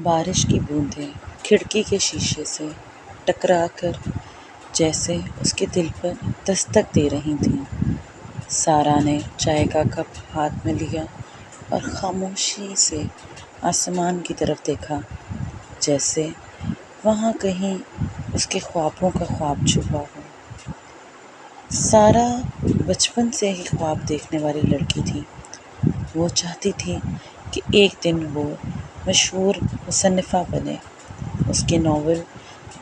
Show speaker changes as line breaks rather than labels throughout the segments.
بارش کی بوندیں کھڑکی کے شیشے سے ٹکرا کر جیسے اس کے دل پر دستک دے رہی تھیں۔ سارا نے چائے کا کپ ہاتھ میں لیا اور خاموشی سے آسمان کی طرف دیکھا، جیسے وہاں کہیں اس کے خوابوں کا خواب چھپا ہو۔ سارا بچپن سے ہی خواب دیکھنے والی لڑکی تھی۔ وہ چاہتی تھی کہ ایک دن وہ مشہور مصنفہ بنے، اس کے ناول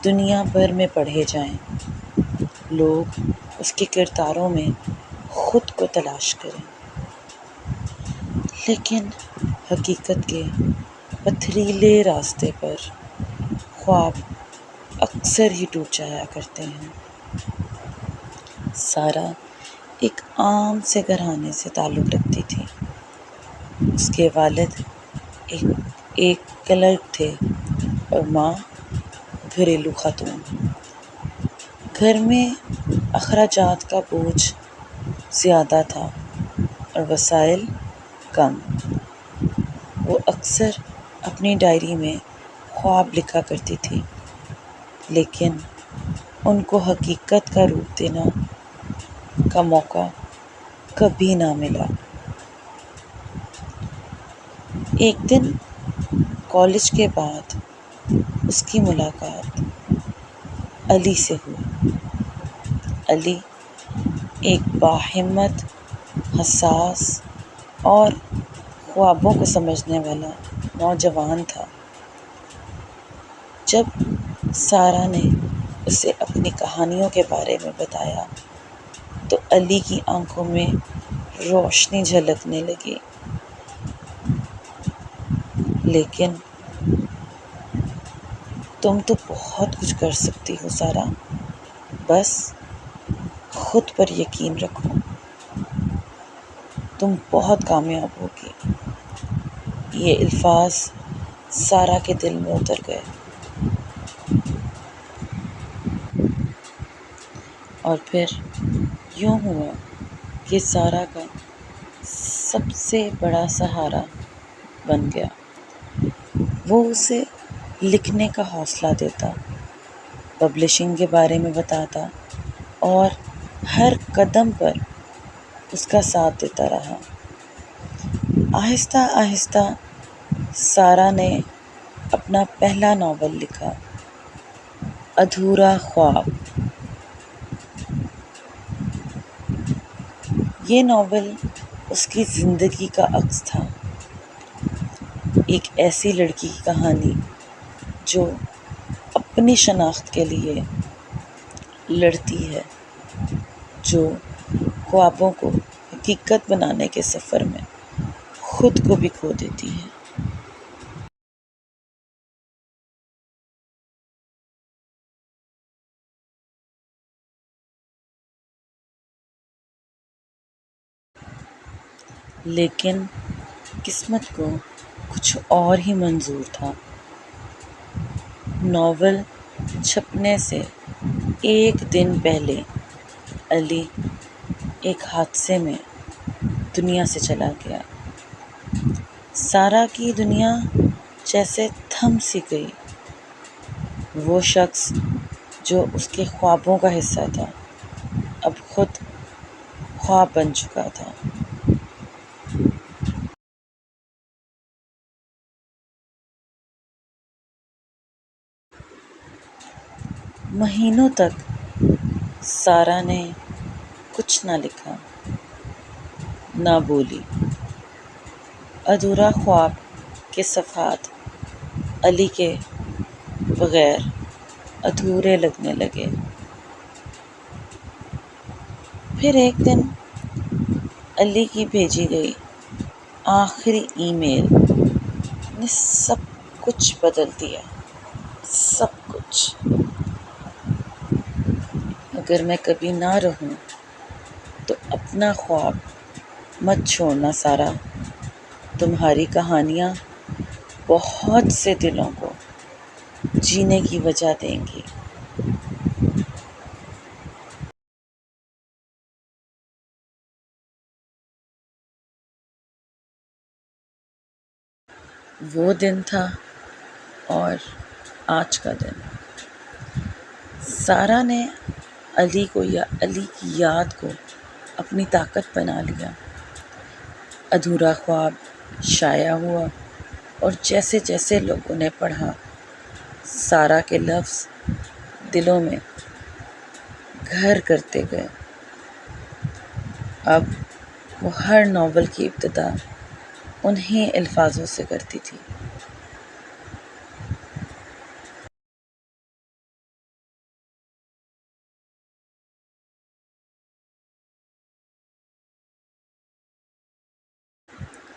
دنیا بھر میں پڑھے جائیں، لوگ اس کے کرداروں میں خود کو تلاش کریں۔ لیکن حقیقت کے پتھریلے راستے پر خواب اکثر ہی ٹوٹ جایا کرتے ہیں۔ سارا ایک عام سے گھرانے سے تعلق رکھتی تھی۔ اس کے والد ایک کلرک تھے اور ماں گھریلو خاتون۔ گھر میں اخراجات کا بوجھ زیادہ تھا اور وسائل کم۔ وہ اکثر اپنی ڈائری میں خواب لکھا کرتی تھی، لیکن ان کو حقیقت کا روپ دینا کا موقع کبھی نہ ملا۔ ایک دن کالج کے بعد اس کی ملاقات علی سے ہوئی۔ علی ایک باہمت، حساس اور خوابوں کو سمجھنے والا نوجوان تھا۔ جب سارا نے اسے اپنی کہانیوں کے بارے میں بتایا تو علی کی آنکھوں میں روشنی جھلکنے لگی۔ لیکن تم تو بہت کچھ کر سکتی ہو سارا، بس خود پر یقین رکھو، تم بہت کامیاب ہوگی۔ یہ الفاظ سارا کے دل میں اتر گئے اور پھر یوں ہوا کہ سارا کا سب سے بڑا سہارا بن گیا۔ وہ اسے لکھنے کا حوصلہ دیتا، پبلشنگ کے بارے میں بتاتا اور ہر قدم پر اس کا ساتھ دیتا رہا۔ آہستہ آہستہ سارا نے اپنا پہلا ناول لکھا، ادھورا خواب۔ یہ ناول اس کی زندگی کا عکس تھا، ایک ایسی لڑکی کی کہانی جو اپنی شناخت کے لیے لڑتی ہے، جو خوابوں کو حقیقت بنانے کے سفر میں خود کو بھی کھو دیتی ہے۔ لیکن قسمت کو کچھ اور ہی منظور تھا۔ ناول چھپنے سے ایک دن پہلے علی ایک حادثے میں دنیا سے چلا گیا۔ سارا کی دنیا جیسے تھم سی گئی۔ وہ شخص جو اس کے خوابوں کا حصہ تھا، اب خود خواب بن چکا تھا۔ مہینوں تک سارا نے کچھ نہ لکھا، نہ بولی۔ ادھورا خواب کے صفحات علی کے بغیر ادھورے لگنے لگے۔ پھر ایک دن علی کی بھیجی گئی آخری ای میل نے سب کچھ بدل دیا، سب کچھ۔ اگر میں کبھی نہ رہوں تو اپنا خواب مت چھوڑنا سارا، تمہاری کہانیاں بہت سے دلوں کو جینے کی وجہ دیں گی۔ وہ دن تھا اور آج کا دن۔ سارا نے علی کی یاد کو اپنی طاقت بنا لیا۔ ادھورا خواب شائع ہوا اور جیسے جیسے لوگوں نے پڑھا، سارا کے لفظ دلوں میں گھر کرتے گئے۔ اب وہ ہر ناول کی ابتدا انہی الفاظوں سے کرتی تھی۔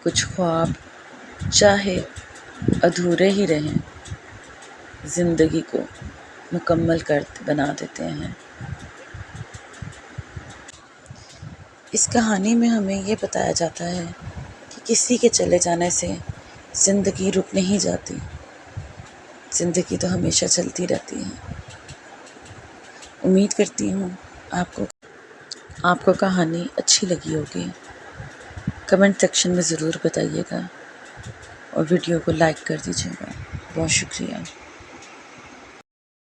کچھ خواب چاہے ادھورے ہی رہیں، زندگی کو مکمل بنا دیتے ہیں۔ اس کہانی میں ہمیں یہ بتایا جاتا ہے کہ کسی کے چلے جانے سے زندگی رک نہیں جاتی، زندگی تو ہمیشہ چلتی رہتی ہے۔ امید کرتی ہوں آپ کو کہانی اچھی لگی ہوگی۔ کمنٹ سیکشن میں ضرور بتائیے گا اور ویڈیو کو لائک کر دیجیے گا۔ بہت شکریہ۔